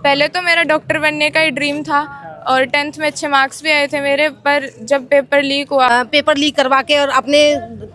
पहले तो मेरा डॉक्टर बनने का ही ड्रीम था और 10th में अच्छे मार्क्स भी आए थे मेरे, पर जब पेपर लीक हुआ, पेपर लीक करवा के और अपने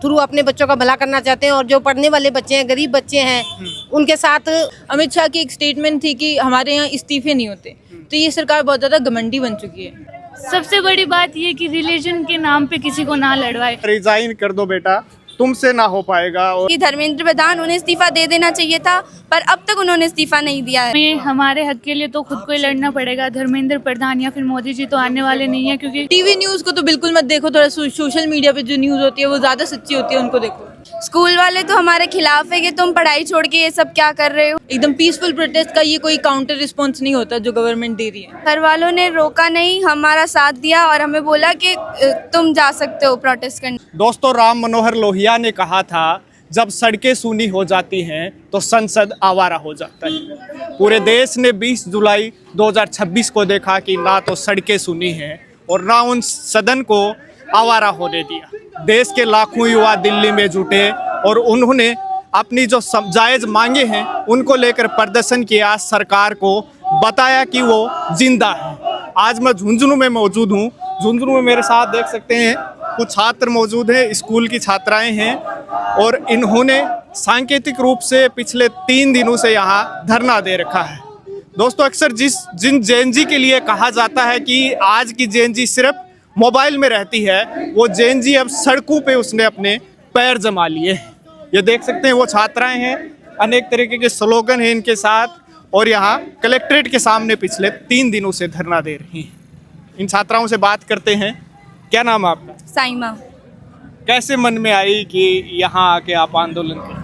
थ्रू अपने बच्चों का भला करना चाहते हैं, और जो पढ़ने वाले बच्चे हैं, गरीब बच्चे हैं, उनके साथ अमित शाह की एक स्टेटमेंट थी कि हमारे यहाँ इस्तीफे नहीं होते, तो ये सरकार बहुत ज्यादा घमंडी बन चुकी है। सबसे बड़ी बात ये कि रिलीजन के नाम पे किसी को ना लड़वाए। रिजाइन कर दो बेटा, तुमसे ना हो पाएगा। और कि धर्मेंद्र प्रधान, उन्हें इस्तीफा दे देना चाहिए था, पर अब तक उन्होंने इस्तीफा नहीं दिया है। हमें हमारे हक के लिए तो खुद को ही लड़ना पड़ेगा। धर्मेंद्र प्रधान या फिर मोदी जी तो आने वाले नहीं है, क्योंकि टीवी न्यूज को तो बिल्कुल मत देखो, थोड़ा सोशल मीडिया पे जो न्यूज होती है वो ज्यादा सच्ची होती है, उनको देखो। स्कूल वाले तो हमारे खिलाफ है कि तुम पढ़ाई छोड़ के ये सब क्या कर रहे हो। एकदम पीसफुल प्रोटेस्ट का ये कोई काउंटर रिस्पॉन्स नहीं होता जो गवर्नमेंट दे रही है। घर वालों ने रोका नहीं, हमारा साथ दिया और हमें बोला कि तुम जा सकते हो प्रोटेस्ट करने। दोस्तों, राम मनोहर लोहिया ने कहा था, जब सड़कें सूनी हो जाती हैं तो संसद आवारा हो जाता है। पूरे देश ने 20 जुलाई 2026 को देखा कि ना तो सड़कें सूनी हैं और ना उन सदन को आवारा होने दिया। देश के लाखों युवा दिल्ली में जुटे और उन्होंने अपनी जो जायज़ मांगे हैं उनको लेकर प्रदर्शन किया, सरकार को बताया कि वो जिंदा है। आज मैं झुंझुनू में मौजूद हूँ। झुंझुनू में मेरे साथ देख सकते हैं कुछ छात्र मौजूद हैं, स्कूल की छात्राएं हैं, और इन्होंने सांकेतिक रूप से पिछले 3 दिनों से यहाँ धरना दे रखा है। दोस्तों, अक्सर जिन जेएनजी के लिए कहा जाता है कि आज की जेएनजी सिर्फ मोबाइल में रहती है, वो जेएनजी अब सड़कों पे उसने अपने पैर जमा लिए। ये देख सकते हैं वो छात्राएं हैं, अनेक तरीके के स्लोगन हैं इनके साथ, और यहाँ कलेक्ट्रेट के सामने पिछले 3 दिनों से धरना दे रही हैं। इन छात्राओं से बात करते हैं। क्या नाम है आपका? साइमा। कैसे मन में आई कि यहाँ आके आप आंदोलन करें?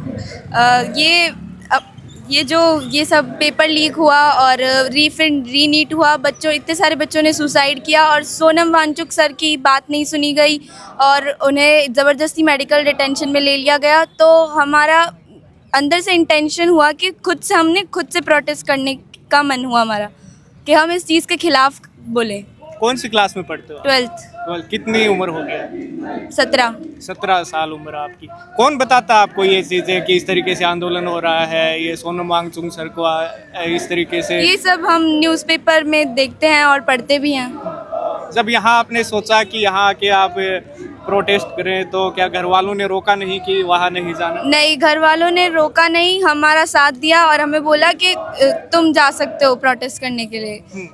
ये सब पेपर लीक हुआ और रीनीट हुआ, इतने सारे बच्चों ने सुसाइड किया और सोनम वांगचुक सर की बात नहीं सुनी गई और उन्हें ज़बरदस्ती मेडिकल डिटेंशन में ले लिया गया। तो हमारा अंदर से इंटेंशन हुआ कि हमने खुद से प्रोटेस्ट करने का मन हुआ हमारा, कि हम इस चीज़ के खिलाफ बोले। कौन सी क्लास में पढ़ते हो? 12th। कितनी उम्र हो गया? 17 साल उम्र आपकी। कौन बताता आपको ये चीज़ें कि इस तरीके से आंदोलन हो रहा है, ये सोनम वांगचुक सर को इस तरीके से? ये सब हम न्यूज़पेपर में देखते हैं और पढ़ते भी हैं। जब यहाँ आपने सोचा कि यहाँ आके आप प्रोटेस्ट करें, तो क्या घर वालों ने रोका नहीं कि वहाँ नहीं जाना? नहीं, घर वालों ने रोका नहीं, हमारा साथ दिया और हमें बोला कि तुम जा सकते हो प्रोटेस्ट करने के लिए।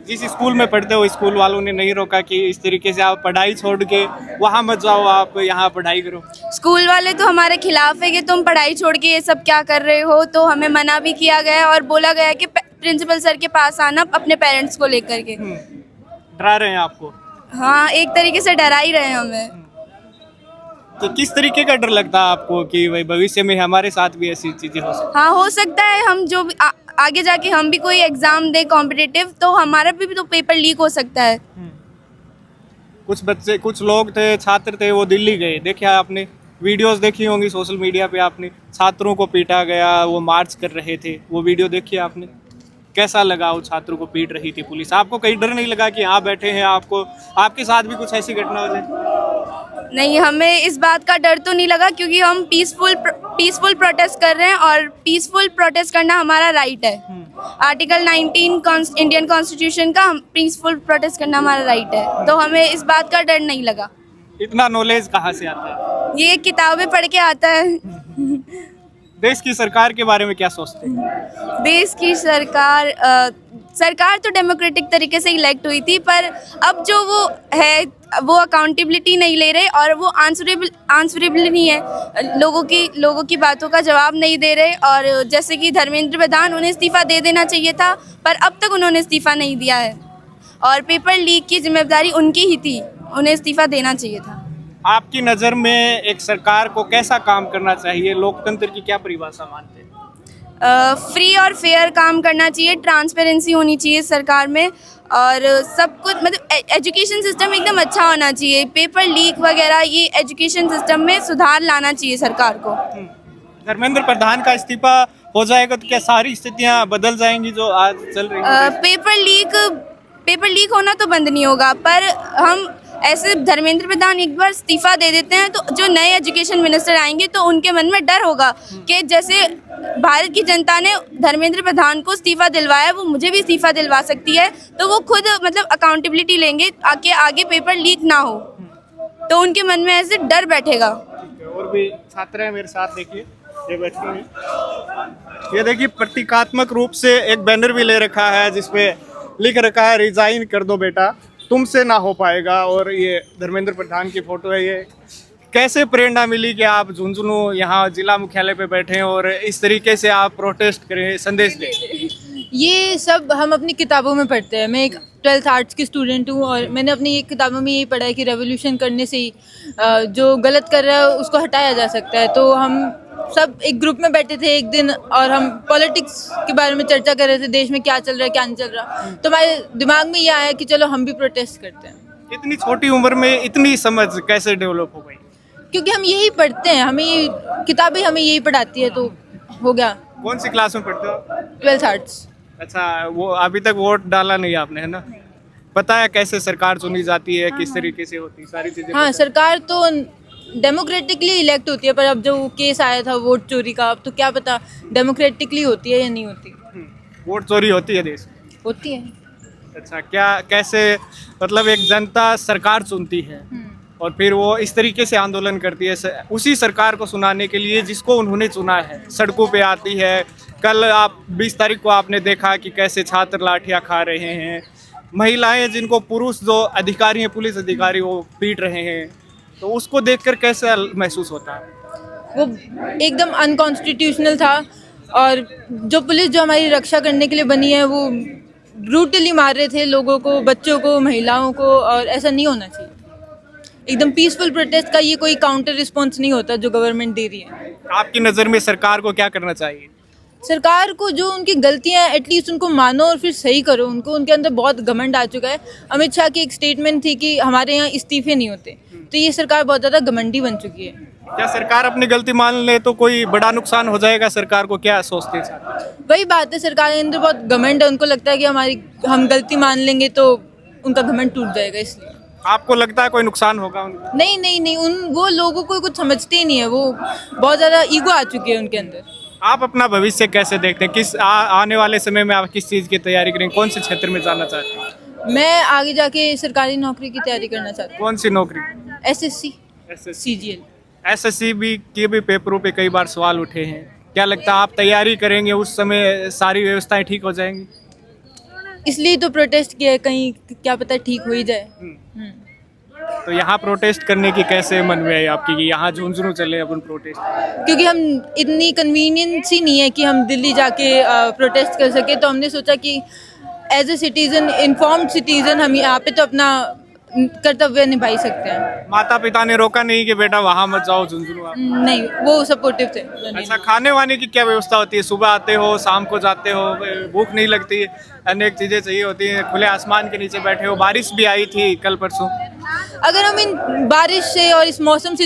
जिस स्कूल में पढ़ते हो, स्कूल वालों ने नहीं रोका कि इस तरीके से आप पढ़ाई छोड़ के वहाँ मत जाओ, आप यहाँ पढ़ाई करो? स्कूल वाले तो हमारे खिलाफ है कि तुम पढ़ाई छोड़ के ये सब क्या कर रहे हो, तो हमें मना भी किया गया और बोला गया कि प्रिंसिपल सर के पास आना अपने पेरेंट्स को लेकर के। डरा रहे हैं आपको? हाँ, एक तरीके से डरा ही रहे हैं हमें। तो किस तरीके का डर लगता है आपको कि भाई भविष्य में हमारे साथ भी ऐसी चीज़ें हो सकती? हाँ, हो सकता है हम जो आगे जाके हम भी कोई एग्जाम दे कॉम्पिटिटिव, तो हमारा भी तो पेपर लीक हो सकता है। कुछ लोग थे, छात्र थे, वो दिल्ली गए। देखिए, आपने वीडियोस देखी होंगी सोशल मीडिया पे, आपने छात्रों को पीटा गया, वो मार्च कर रहे थे, वो वीडियो देखिए आपने। कैसा लगा? वो छात्रों को पीट रही थी पुलिस। आपको कहीं डर नहीं लगा कि यहाँ बैठे हैं, आपके साथ भी कुछ ऐसी घटना हो जाए? नहीं, हमें इस बात का डर तो नहीं लगा, क्योंकि हम पीसफुल प्रोटेस्ट कर रहे हैं और पीसफुल प्रोटेस्ट करना हमारा राइट है। आर्टिकल 19 इंडियन कॉन्स्टिट्यूशन का पीसफुल प्रोटेस्ट करना हमारा राइट है, तो हमें इस बात का डर नहीं लगा। इतना नॉलेज कहाँ से आता है? ये किताबें पढ़ के आता है। देश की सरकार के बारे में क्या सोचते हैं? देश की सरकार तो डेमोक्रेटिक तरीके से इलेक्ट हुई थी, पर अब जो वो है वो अकाउंटेबिलिटी नहीं ले रहे और वो आंसरेबल नहीं है, लोगों की बातों का जवाब नहीं दे रहे। और जैसे कि धर्मेंद्र प्रधान, उन्हें इस्तीफा दे देना चाहिए था, पर अब तक उन्होंने इस्तीफा नहीं दिया है और पेपर लीक की जिम्मेदारी उनकी ही थी, उन्हें इस्तीफा देना चाहिए था। आपकी नज़र में एक सरकार को कैसा काम करना चाहिए? लोकतंत्र की क्या परिभाषा मानते हैं? फ्री और फेयर काम करना चाहिए, ट्रांसपेरेंसी होनी चाहिए सरकार में, और सब कुछ मतलब एजुकेशन सिस्टम एकदम अच्छा होना चाहिए। पेपर लीक वगैरह, ये एजुकेशन सिस्टम में सुधार लाना चाहिए सरकार को। धर्मेंद्र प्रधान का इस्तीफा हो जाएगा तो क्या सारी स्थितियां बदल जाएंगी जो आज चल रही हैं? पेपर लीक होना तो बंद नहीं होगा, पर हम ऐसे धर्मेंद्र प्रधान एक बार इस्तीफा दे देते हैं तो जो नए एजुकेशन मिनिस्टर आएंगे तो उनके मन में डर होगा कि जैसे भारत की जनता ने धर्मेंद्र प्रधान को इस्तीफा दिलवाया, वो मुझे भी इस्तीफा दिलवा सकती है, तो वो खुद मतलब अकाउंटेबिलिटी लेंगे ताकि आगे पेपर लीक ना हो, तो उनके मन में ऐसे डर बैठेगा। और भी छात्र हैं मेरे साथ, देखिए ये बैठे हैं। ये देखिए प्रतीकात्मक रूप से एक बैनर भी ले रखा है जिसपे लिख रखा है रिजाइन कर दो बेटा, तुमसे ना हो पाएगा। और ये धर्मेंद्र प्रधान की फोटो है। ये कैसे प्रेरणा मिली कि आप झुंझुनू यहाँ जिला मुख्यालय पे बैठे और इस तरीके से आप प्रोटेस्ट करें, संदेश दें? ये सब हम अपनी किताबों में पढ़ते हैं। मैं एक 12th आर्ट्स की स्टूडेंट हूँ और मैंने अपनी एक किताबों में यही पढ़ा है कि रेवोल्यूशन करने से ही जो गलत कर रहा है उसको हटाया जा सकता है। तो हम सब एक ग्रुप में बैठे थे एक दिन और हम पॉलिटिक्स के बारे में चर्चा कर रहे थे, देश में क्या चल रहा है क्या नहीं चल रहा। तो हमारे दिमाग में ये आया कि चलो हम भी प्रोटेस्ट करते हैं। इतनी छोटी उम्र में इतनी समझ कैसे डेवलप हो गई? क्योंकि हम यही पढ़ते हैं, हमें किताबें हमें यही पढ़ाती है, तो हो गया। कौन सी क्लास में पढ़ते हो? 12th arts. अच्छा, वो अभी तक वोट डाला नहीं आपने, है ना? पता है कैसे सरकार चुनी जाती है, किस तरीके से होती है, सारी चीजें? हाँ, सरकार तो डेमोक्रेटिकली इलेक्ट होती है, पर अब जो केस आया था वोट चोरी का, अब तो क्या पता डेमोक्रेटिकली होती है या नहीं होती। वोट चोरी होती है देश में? होती है। अच्छा, क्या कैसे, मतलब एक जनता सरकार चुनती है और फिर वो इस तरीके से आंदोलन करती है उसी सरकार को सुनाने के लिए जिसको उन्होंने चुना है, सड़कों पे आती है। कल आप 20 तारीख को आपने देखा कि कैसे छात्र लाठियां खा रहे हैं, महिलाएं जिनको पुरुष जो अधिकारी हैं, पुलिस अधिकारी, वो पीट रहे हैं, तो उसको देखकर कैसा महसूस होता है? वो एकदम अनकॉन्स्टिट्यूशनल था और जो पुलिस जो हमारी रक्षा करने के लिए बनी है वो ब्रूटली मार रहे थे लोगों को, बच्चों को, महिलाओं को, और ऐसा नहीं होना चाहिए। एकदम पीसफुल प्रोटेस्ट का ये कोई काउंटर रिस्पॉन्स नहीं होता जो गवर्नमेंट दे रही है। आपकी नज़र में सरकार को क्या करना चाहिए? सरकार को जो उनकी गलतियां हैं एटलीस्ट उनको मानो और फिर सही करो। उनके अंदर बहुत घमंड आ चुका है। अमित शाह की एक स्टेटमेंट थी कि हमारे यहाँ इस्तीफे नहीं होते, तो ये सरकार बहुत ज़्यादा घमंडी बन चुकी है। क्या सरकार अपनी गलती मान ले तो कोई बड़ा नुकसान हो जाएगा सरकार को? क्या सोचते हैं? वही बात है, सरकार के अंदर बहुत घमंड है। उनको लगता है कि हम गलती मान लेंगे तो उनका घमंड टूट जाएगा, इसलिए। आपको लगता है कोई नुकसान होगा उनको? नहीं, वो लोगों को कुछ समझते ही नहीं है। वो बहुत ज़्यादा ईगो आ चुकी है उनके अंदर। आप अपना भविष्य कैसे देखते हैं? आने वाले समय में आप किस चीज़ की तैयारी करेंगे? कौन से क्षेत्र में जाना चाहते हैं? मैं आगे जाके सरकारी नौकरी की तैयारी करना चाहती हूँ। कौन सी नौकरी? SSC, CGL। SSC के भी पेपरों पे कई बार सवाल उठे हैं। क्या लगता है आप तैयारी करेंगे उस समय सारी व्यवस्थाएं ठीक हो जाएंगी? इसलिए तो प्रोटेस्ट किया है, कहीं क्या पता ठीक हो ही जाए। तो यहाँ प्रोटेस्ट करने की कैसे मन में आई आपकी कि यहाँ झुंझुनू चले अपन प्रोटेस्ट? क्योंकि हम इतनी कन्वीनियंस ही नहीं है कि हम दिल्ली जाके प्रोटेस्ट कर सके, तो हमने सोचा कि as a citizen, informed citizen, हम यहाँ पे तो अपना कर्तव्य निभाई सकते हैं। माता पिता ने रोका नहीं कि बेटा वहाँ मत जाओ झुंझुनू आप? नहीं, वो सपोर्टिव थे। अच्छा, खाने वाने की क्या व्यवस्था होती है? सुबह आते हो, शाम को जाते हो, भूख नहीं लगती? अनेक चीज़ें चाहिए होती हैं, खुले आसमान के नीचे बैठे हो। बारिश भी आई थी कल परसों। अगर हम इन बारिश से और इस मौसम से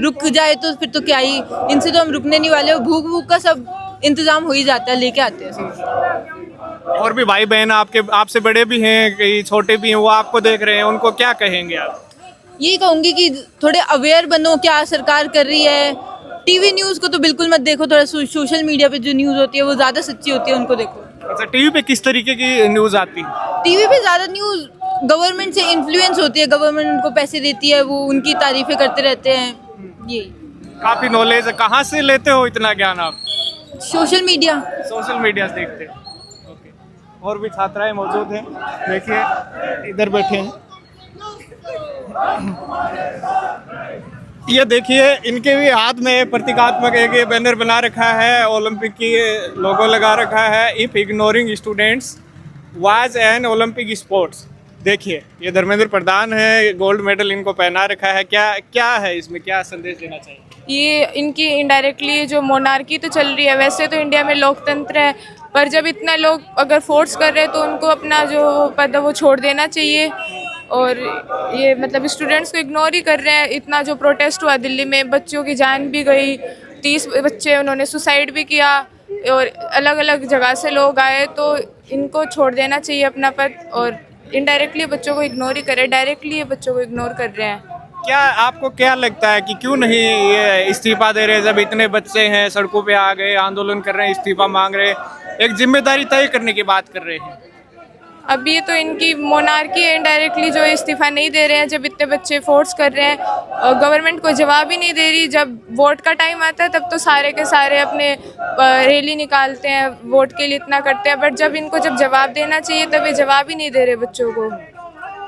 रुक जाए तो फिर तो क्या ही, इनसे तो हम रुकने नहीं वाले। भूख का सब इंतजाम हो ही जाता है, लेके आते हैं सब। और भी भाई बहन आपसे बड़े भी हैं, कई छोटे भी हैं, वो आपको देख रहे हैं, उनको क्या कहेंगे आप? यही कहूँगी कि थोड़े अवेयर बनो क्या सरकार कर रही है। टीवी न्यूज़ को तो बिल्कुल मत देखो, थोड़ा सोशल मीडिया पे जो न्यूज़ होती है वो ज़्यादा सच्ची होती है, उनको देखो। अच्छा, टीवी पे किस तरीके की न्यूज़ आती है? टीवी पे ज़्यादा न्यूज़ गवर्नमेंट से इन्फ्लुएंस होती है, गवर्नमेंट उनको पैसे देती है, वो उनकी तारीफें करते रहते हैं। यही काफ़ी नॉलेज है। कहाँ से लेते हो इतना ज्ञान आप? सोशल मीडिया से देखते हैं। ओके, और भी छात्राएं मौजूद हैं, देखिए इधर बैठे हैं। ये देखिए इनके भी हाथ में प्रतीकात्मक एक ये बैनर बना रखा है, ओलंपिक की लोगो लगा रखा है, if ignoring students was an Olympic sports. देखिए ये धर्मेंद्र प्रधान है, गोल्ड मेडल इनको पहना रखा है। क्या है इसमें, क्या संदेश देना चाहिए? ये इनकी इनडायरेक्टली जो मोनार्की तो चल रही है, वैसे तो इंडिया में लोकतंत्र है, पर जब इतना लोग अगर फोर्स कर रहे हैं तो उनको अपना जो पद है वो छोड़ देना चाहिए। और ये मतलब स्टूडेंट्स को इग्नोर ही कर रहे हैं। इतना जो प्रोटेस्ट हुआ दिल्ली में, बच्चों की जान भी गई, 30 बच्चे उन्होंने सुसाइड भी किया और अलग अलग जगह से लोग आए, तो इनको छोड़ देना चाहिए अपना पद और इनडायरेक्टली बच्चों को इग्नोर ही कर रहे हैं, डायरेक्टली ये बच्चों को इग्नोर कर रहे हैं। क्या आपको क्या लगता है कि क्यों नहीं ये इस्तीफा दे रहे, जब इतने बच्चे हैं सड़कों पे आ गए, आंदोलन कर रहे हैं, इस्तीफा मांग रहे हैं, एक जिम्मेदारी तय करने की बात कर रहे हैं? अब ये तो इनकी मोनार्की है, इनडायरेक्टली जो इस्तीफा नहीं दे रहे हैं, जब इतने बच्चे फोर्स कर रहे हैं, गवर्नमेंट को जवाब ही नहीं दे रही। जब वोट का टाइम आता है तब तो सारे के सारे अपने रैली निकालते हैं, वोट के लिए इतना करते हैं, बट जब इनको जब जवाब देना चाहिए तब ये जवाब ही नहीं दे रहे बच्चों को।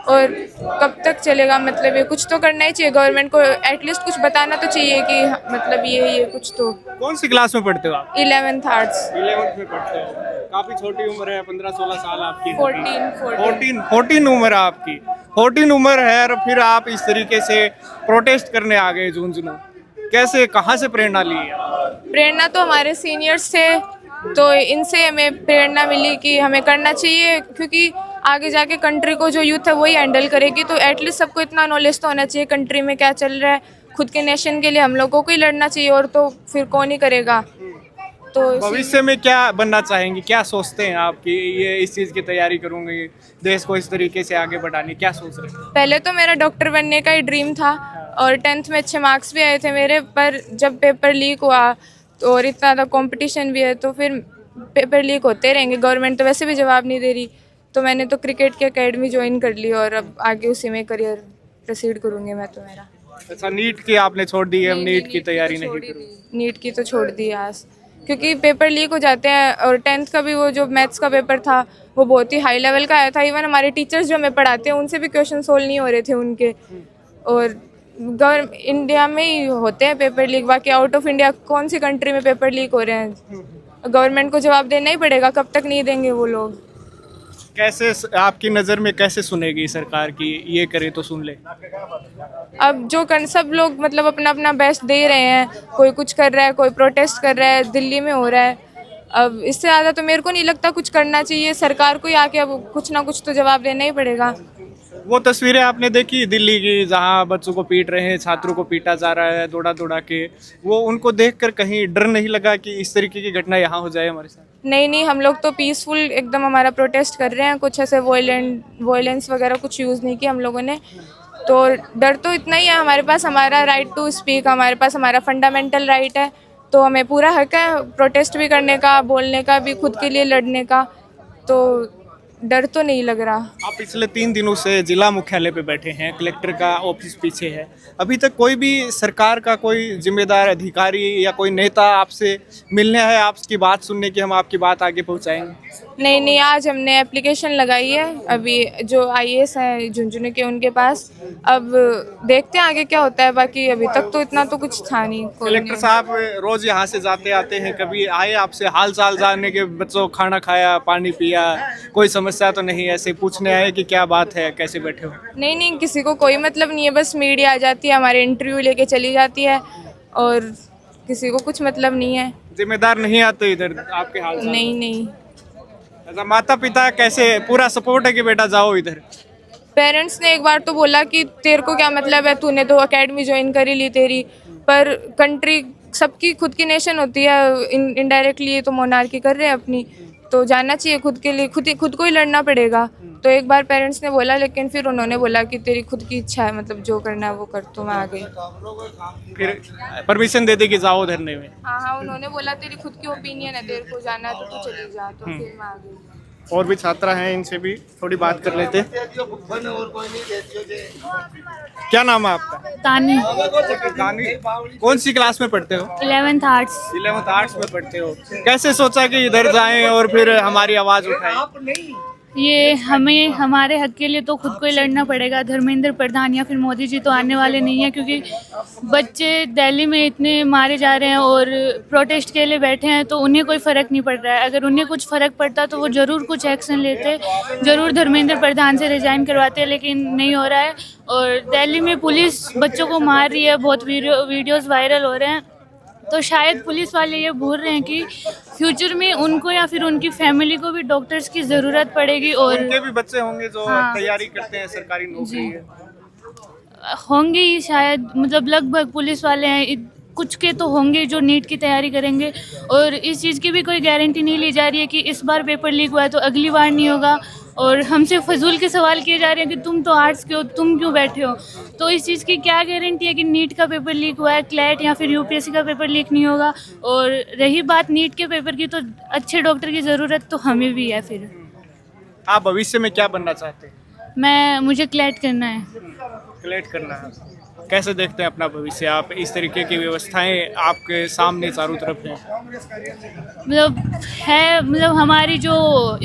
और कब तक चलेगा, मतलब ये कुछ तो करना ही चाहिए गवर्नमेंट को, एटलीस्ट कुछ बताना तो चाहिए कि मतलब ये कुछ तो। कौन सी क्लास में पढ़ते हो आप? 11th arts. 11th में पढ़ते हो, काफी छोटी उम्र है, 15-16 साल आपकी। 14 उम्र है आपकी, 14 उम्र है और फिर आप इस तरीके से प्रोटेस्ट करने आ गए झुंझुनू। कैसे, कहाँ से प्रेरणा ली है? प्रेरणा तो हमारे सीनियर्स थे, तो इनसे हमें प्रेरणा मिली कि हमें करना चाहिए, क्योंकि आगे जाके कंट्री को जो यूथ है वही हैंडल करेगी। तो एटलीस्ट सबको इतना नॉलेज तो होना चाहिए कंट्री में क्या चल रहा है, खुद के नेशन के लिए हम लोगों को ही लड़ना चाहिए, और तो फिर कौन ही करेगा। तो भविष्य में क्या बनना चाहेंगे, क्या सोचते हैं आप कि ये इस चीज़ की तैयारी करूँगी, देश को इस तरीके से आगे बढ़ाने, क्या सोच रहे हैं? पहले तो मेरा डॉक्टर बनने का ही ड्रीम था और 10th में अच्छे मार्क्स भी आए थे मेरे, पर जब पेपर लीक हुआ और इतना ज़्यादा कंपटीशन भी है तो फिर पेपर लीक होते रहेंगे, गवर्नमेंट तो वैसे भी जवाब नहीं दे रही। तो मैंने तो क्रिकेट की एकेडमी ज्वाइन कर ली और अब आगे उसी में करियर प्रोसीड करूँगी मैं तो मेरा। अच्छा, नीट की आपने छोड़ दी है? नीट की तैयारी नहीं करूँ? नीट की तो छोड़ दी आज, क्योंकि पेपर लीक हो जाते हैं, और 10th का भी वो जो मैथ्स का पेपर था वो बहुत ही हाई लेवल का आया था। इवन हमारे टीचर्स जो हमें पढ़ाते हैं उनसे भी क्वेश्चन सोल्व नहीं हो रहे थे उनके, और इंडिया में ही होते हैं पेपर लीक, बाकी आउट ऑफ इंडिया कौन सी कंट्री में पेपर लीक हो रहे हैं। गवर्नमेंट को जवाब देना ही पड़ेगा, कब तक नहीं देंगे वो लोग। कैसे आपकी नज़र में कैसे सुनेगी सरकार की ये करे तो सुन ले? अब जो सब लोग मतलब अपना अपना बेस्ट दे रहे हैं, कोई कुछ कर रहा है, कोई प्रोटेस्ट कर रहा है, दिल्ली में हो रहा है। अब इससे ज़्यादा तो मेरे को नहीं लगता कुछ करना चाहिए, सरकार को ही आके अब कुछ ना कुछ तो जवाब देना ही पड़ेगा। वो तस्वीरें आपने देखी दिल्ली की, जहाँ बच्चों को पीट रहे हैं, छात्रों को पीटा जा रहा है दौड़ा दौड़ा के, वो उनको देखकर कहीं डर नहीं लगा कि इस तरीके की घटना यहाँ हो जाए हमारे साथ? नहीं, हम लोग तो पीसफुल एकदम हमारा प्रोटेस्ट कर रहे हैं, कुछ ऐसे वॉयलेंस वगैरह कुछ यूज़ नहीं किया हम लोगों ने। तो डर तो इतना ही है, हमारे पास हमारा राइट टू स्पीक, हमारे पास हमारा फंडामेंटल राइट है, तो हमें पूरा हक है प्रोटेस्ट भी करने का, बोलने का भी, खुद के लिए लड़ने का, तो डर तो नहीं लग रहा। आप पिछले 3 दिनों से जिला मुख्यालय पे बैठे हैं, कलेक्टर का ऑफिस पीछे है, अभी तक कोई भी सरकार का कोई जिम्मेदार अधिकारी या कोई नेता आपसे मिलने आए, आपकी बात सुनने की, हम आपकी बात आगे पहुंचाएंगे? नहीं, आज हमने एप्लीकेशन लगाई है अभी जो IAS हैं झुंझुनू के उनके पास, अब देखते हैं आगे क्या होता है, बाकी अभी तक तो इतना तो कुछ था नहीं। कलेक्टर साहब रोज यहाँ से जाते आते हैं, कभी आए आपसे हाल चाल जानने के, बच्चों खाना खाया, पानी पिया, कोई समस्या तो नहीं, ऐसे पूछने आए कि क्या बात है, कैसे बैठे हो? नहीं, किसी को कोई मतलब नहीं है, बस मीडिया आ जाती है, हमारे इंटरव्यू लेके चली जाती है, और किसी को कुछ मतलब नहीं है। जिम्मेदार नहीं आते इधर आपके हाल चाल? नहीं। अच्छा, माता पिता कैसे, पूरा सपोर्ट है कि बेटा जाओ इधर? पेरेंट्स ने एक बार तो बोला कि तेरे को क्या मतलब है, तूने तो एकेडमी ज्वाइन कर ही ली तेरी, पर कंट्री सबकी खुद की नेशन होती है, इनडायरेक्टली ये तो मोनार्की कर रहे हैं अपनी, तो जानना चाहिए खुद के लिए, खुद को ही लड़ना पड़ेगा। तो एक बार पेरेंट्स ने बोला, लेकिन फिर उन्होंने बोला कि तेरी खुद की इच्छा है, मतलब जो करना है वो कर, तो मैं आ गई। फिर परमिशन दे दी कि जाओ धरने में? हाँ, उन्होंने बोला तेरी खुद की ओपिनियन है, तेरे को जाना है तो तू चली जा, तो फिर मैं आ गई। और भी छात्रा हैं, इनसे भी थोड़ी बात कर लेते हैं। क्या नाम है आपका? तानी। तानी, कौन सी क्लास में पढ़ते हो? 11th arts. 11th आर्ट्स में पढ़ते हो। कैसे सोचा कि इधर जाएं और फिर हमारी आवाज़ उठाएं? ये हमें हमारे हक के लिए तो खुद को ही लड़ना पड़ेगा। धर्मेंद्र प्रधान या फिर मोदी जी तो आने वाले नहीं हैं, क्योंकि बच्चे दिल्ली में इतने मारे जा रहे हैं और प्रोटेस्ट के लिए बैठे हैं, तो उन्हें कोई फ़र्क नहीं पड़ रहा है। अगर उन्हें कुछ फ़र्क पड़ता तो वो ज़रूर कुछ एक्शन लेते, ज़रूर धर्मेंद्र प्रधान से रिज़ाइन करवाते, लेकिन नहीं हो रहा है। और दिल्ली में पुलिस बच्चों को मार रही है, बहुत वीडियोज़ वायरल हो रहे हैं, तो शायद पुलिस वाले ये भूल रहे हैं कि फ्यूचर में उनको या फिर उनकी फैमिली को भी डॉक्टर्स की ज़रूरत पड़ेगी, और उनके भी बच्चे होंगे जो तैयारी करते हैं सरकारी नौकरी है। होंगे ही शायद, मतलब लगभग पुलिस वाले हैं, कुछ के तो होंगे जो नीट की तैयारी करेंगे, और इस चीज़ की भी कोई गारंटी नहीं ली जा रही है कि इस बार पेपर लीक हुआ है तो अगली बार नहीं होगा। और हमसे फजूल के सवाल किए जा रहे हैं कि तुम तो आर्ट्स के हो, तुम क्यों बैठे हो। तो इस चीज़ की क्या गारंटी है कि नीट का पेपर लीक हुआ है, क्लैट या फिर यूपीएससी का पेपर लीक नहीं होगा। और रही बात नीट के पेपर की, तो अच्छे डॉक्टर की ज़रूरत तो हमें भी है। फिर आप भविष्य में क्या बनना चाहते हैं? मुझे क्लैट करना है। कलेक्ट करना है। कैसे देखते हैं अपना भविष्य? आप इस तरीके की व्यवस्थाएं आपके सामने चारों तरफ हैं। मतलब हमारी जो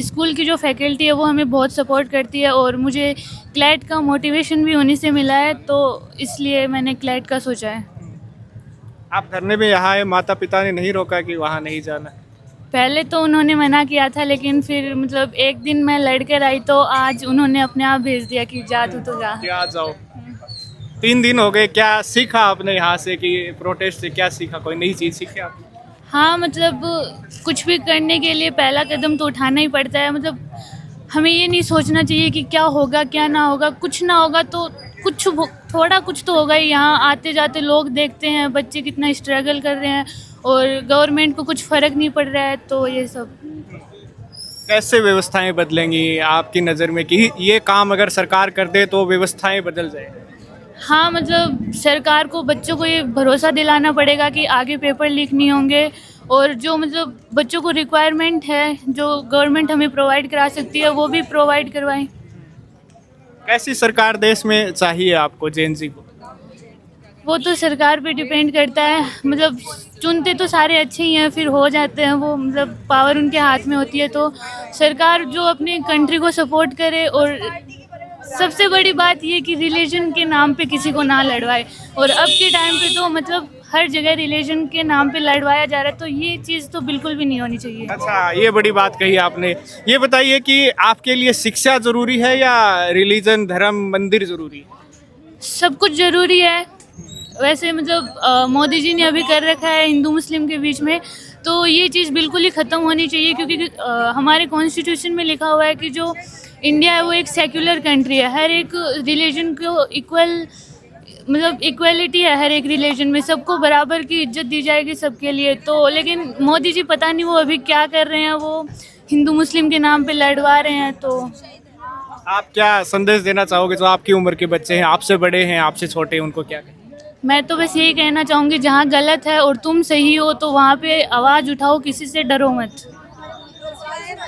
स्कूल की जो फैकल्टी है वो हमें बहुत सपोर्ट करती है, और मुझे क्लैट का मोटिवेशन भी उन्हीं से मिला है, तो इसलिए मैंने क्लैट का सोचा है। आप धरने में यहाँ आए, माता पिता ने नहीं रोका कि वहाँ नहीं जाना? पहले तो उन्होंने मना किया था, लेकिन फिर मतलब एक दिन मैं लड़कर आई तो आज उन्होंने अपने आप भेज दिया कि जा तू तो जा। क्या जाओ। 3 दिन हो गए, क्या सीखा आपने यहाँ से कि प्रोटेस्ट से क्या सीखा? कोई नई चीज़ सीखी आप? हाँ, मतलब कुछ भी करने के लिए पहला कदम तो उठाना ही पड़ता है। मतलब हमें ये नहीं सोचना चाहिए कि क्या होगा क्या ना होगा। कुछ ना होगा तो थोड़ा कुछ तो होगा ही। यहाँ आते जाते लोग देखते हैं बच्चे कितना स्ट्रगल कर रहे हैं, और गवर्नमेंट को कुछ फ़र्क नहीं पड़ रहा है। तो ये सब कैसे व्यवस्थाएं बदलेंगी आपकी नज़र में कि ये काम अगर सरकार कर दे तो व्यवस्थाएं बदल जाए? हाँ, मतलब सरकार को बच्चों को ये भरोसा दिलाना पड़ेगा कि आगे पेपर लीक नहीं होंगे, और जो मतलब बच्चों को रिक्वायरमेंट है जो गवर्नमेंट हमें प्रोवाइड करा सकती है वो भी प्रोवाइड करवाएं। कैसी सरकार देश में चाहिए आपको, जेन जी को? वो तो सरकार पे डिपेंड करता है। मतलब चुनते तो सारे अच्छे ही हैं, फिर हो जाते हैं वो, मतलब पावर उनके हाथ में होती है। तो सरकार जो अपने कंट्री को सपोर्ट करे, और सबसे बड़ी बात ये कि रिलीजन के नाम पे किसी को ना लड़वाए। और अब के टाइम पे तो मतलब हर जगह रिलीजन के नाम पे लड़वाया जा रहा है, तो ये चीज़ तो बिल्कुल भी नहीं होनी चाहिए। अच्छा, ये बड़ी बात कही आपने। ये बताइए कि आपके लिए शिक्षा ज़रूरी है या रिलीजन, धर्म, मंदिर ज़रूरी है? सब कुछ ज़रूरी है वैसे। मतलब मोदी जी ने अभी कर रखा है हिंदू मुस्लिम के बीच में, तो ये चीज़ बिल्कुल ही ख़त्म होनी चाहिए, क्योंकि हमारे कॉन्स्टिट्यूशन में लिखा हुआ है कि जो इंडिया है वो एक सेक्युलर कंट्री है। हर एक रिलीजन को मतलब इक्वलिटी है, हर एक रिलीजन में सबको बराबर की इज्जत दी जाएगी सबके लिए। तो लेकिन मोदी जी पता नहीं वो अभी क्या कर रहे हैं, वो हिंदू मुस्लिम के नाम पे लड़वा रहे हैं। तो आप क्या संदेश देना चाहोगे जो आपकी उम्र के बच्चे हैं, आपसे बड़े हैं, आपसे छोटे हैं, उनको क्या कहें? मैं तो बस यही कहना चाहूँगी, जहाँ गलत है और तुम सही हो तो वहाँ पे आवाज़ उठाओ, किसी से डरो मत।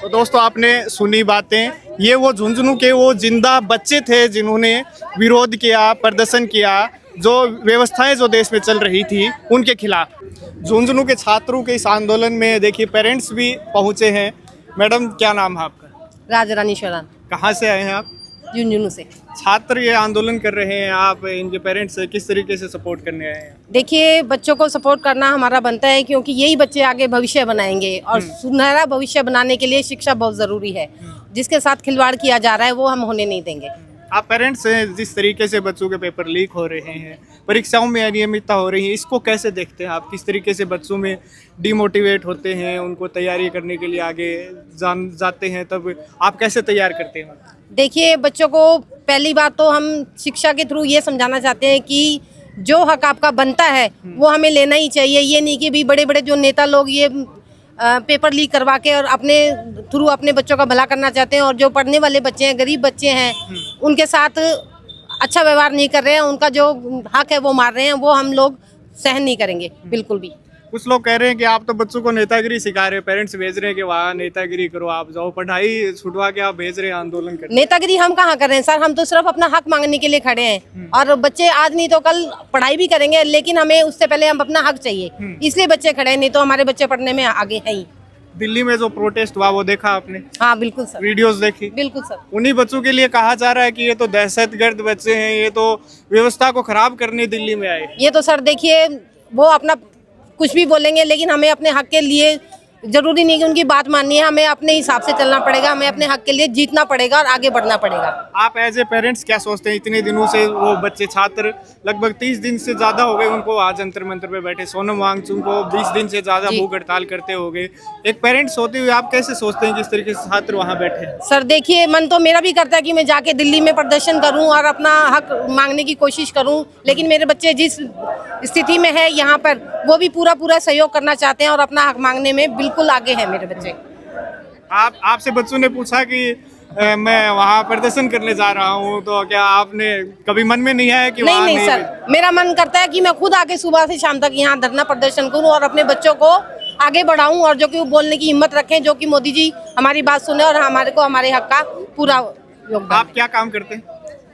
तो दोस्तों, आपने सुनी बातें। ये वो झुंझुनू के वो जिंदा बच्चे थे जिन्होंने विरोध किया, प्रदर्शन किया, जो व्यवस्थाएं जो देश में चल रही थी उनके खिलाफ। झुंझुनू के छात्रों के इस आंदोलन में देखिए पेरेंट्स भी पहुंचे हैं। मैडम, क्या नाम है आपका? राज रानी शरण, कहाँ से आए हैं आप? झुंझुनू से। छात्र ये आंदोलन कर रहे हैं, आप इनके पेरेंट्स से किस तरीके से सपोर्ट करने आए हैं? देखिए, बच्चों को सपोर्ट करना हमारा बनता है, क्योंकि यही बच्चे आगे भविष्य बनाएंगे, और सुनहरा भविष्य बनाने के लिए शिक्षा बहुत ज़रूरी है। जिसके साथ खिलवाड़ किया जा रहा है वो हम होने नहीं देंगे। आप पेरेंट्स हैं, जिस तरीके से बच्चों के पेपर लीक हो रहे हैं, परीक्षाओं में अनियमितता हो रही है, इसको कैसे देखते हैं आप? किस तरीके से बच्चों में डिमोटिवेट होते हैं, उनको तैयारी करने के लिए आगे जाते हैं, तब आप कैसे तैयार करते हैं? देखिए, बच्चों को पहली बात तो हम शिक्षा के थ्रू ये समझाना चाहते हैं कि जो हक आपका बनता है वो हमें लेना ही चाहिए। ये नहीं कि भी बड़े बड़े जो नेता लोग ये पेपर लीक करवा के और अपने थ्रू अपने बच्चों का भला करना चाहते हैं, और जो पढ़ने वाले बच्चे हैं, गरीब बच्चे हैं, उनके साथ अच्छा व्यवहार नहीं कर रहे हैं, उनका जो हक है वो मार रहे हैं, वो हम लोग सहन नहीं करेंगे बिल्कुल भी। कुछ लोग कह रहे हैं कि आप तो बच्चों को नेतागिरी सिखा रहे हैं, पेरेंट्स भेज रहे हैं कि वहाँ नेतागिरी करो, आप जाओ, पढ़ाई छुटवा के आप भेज रहे हैं आंदोलन करने। नेतागिरी हम कहाँ कर रहे हैं सर, हम तो सिर्फ अपना हक मांगने के लिए खड़े हैं, और बच्चे आज नहीं तो कल पढ़ाई भी करेंगे, लेकिन हमें उससे पहले हम अपना हक चाहिए, इसलिए बच्चे खड़े हैं, नहीं तो हमारे बच्चे पढ़ने में आगे हैं ही। दिल्ली में जो प्रोटेस्ट हुआ वो देखा आपने? हाँ बिल्कुल सर, वीडियोस देखी? बिल्कुल सर। उन्हीं बच्चों के लिए कहा जा रहा है कि ये तो दहशतगर्द बच्चे हैं, ये तो व्यवस्था को खराब करने दिल्ली में आए। ये तो सर देखिए, वो अपना कुछ भी बोलेंगे, लेकिन हमें अपने हक के लिए जरूरी नहीं कि उनकी बात माननी है, हमें अपने हिसाब से चलना पड़ेगा, हमें अपने हक के लिए जीतना पड़ेगा और आगे बढ़ना पड़ेगा। आप एज ए पेरेंट्स क्या सोचते हैं? इतने दिनों से वो बच्चे छात्र लगभग 30 दिन से ज्यादा हो गए उनको आज जंतर मंतर पे बैठे, सोनम वांगचुक को 20 दिन से ज्यादा भूख हड़ताल करते हो गए। एक पेरेंट्स होते हुए आप कैसे सोचते हैं किस तरीके से छात्र वहाँ बैठे? सर देखिए, मन तो मेरा भी करता है कि मैं जाके दिल्ली में प्रदर्शन करूं और अपना हक मांगने की कोशिश करूं, लेकिन मेरे बच्चे जिस स्थिति में है यहाँ पर, वो भी पूरा पूरा सहयोग करना चाहते हैं और अपना हक मांगने में बिल्कुल आगे है मेरे बच्चे। आपसे बच्चों ने पूछा कि मैं वहाँ प्रदर्शन करने जा रहा हूँ, तो क्या आपने कभी मन में नहीं आया कि नहीं वहाँ नहीं सर, मेरा मन करता है कि मैं खुद आके सुबह से शाम तक यहाँ धरना प्रदर्शन करूँ और अपने बच्चों को आगे बढ़ाऊं, और जो कि वो बोलने की हिम्मत रखें, जो कि मोदी जी हमारी बात सुने और हमारे को हमारे हक का पूरा योगदान। आप क्या काम करते हैं?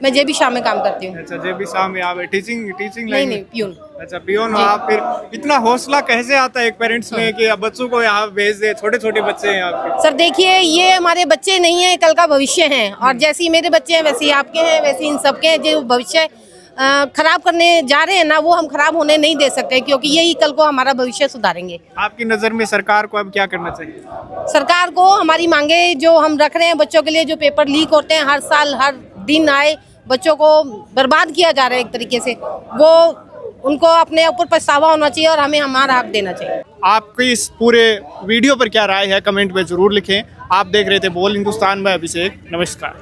मैं जेबी शाह में काम करती हूँ। अच्छा, जेबी शाह में आप टीचिंग नहीं लाइन नहीं, में? प्यून। अच्छा, पियोन हो आप। फिर इतना हौसला कैसे आता है एक पेरेंट्स में कि अब बच्चों को यहाँ भेज दे? छोटे छोटे बच्चे हैं आपके। सर देखिए, ये हमारे बच्चे नहीं हैं, कल का भविष्य हैं, और जैसे ही मेरे बच्चे हैं वैसे ही आपके हैं, वैसे ही इन सबके हैं। जो भविष्य खराब करने जा रहे हैं ना, वो हम खराब होने नहीं दे सकते, क्योंकि यही कल को हमारा भविष्य सुधारेंगे। आपकी नज़र में सरकार को अब क्या करना चाहिए? सरकार को हमारी मांगे जो हम रख रहे हैं बच्चों के लिए, जो पेपर लीक होते हैं हर साल हर दिन आए, बच्चों को बर्बाद किया जा रहा है एक तरीके से, वो उनको अपने ऊपर पछतावा होना चाहिए और हमें हमारा हक देना चाहिए। आपकी इस पूरे वीडियो पर क्या राय है, कमेंट में जरूर लिखें। आप देख रहे थे बोल हिंदुस्तान में अभिषेक। नमस्कार।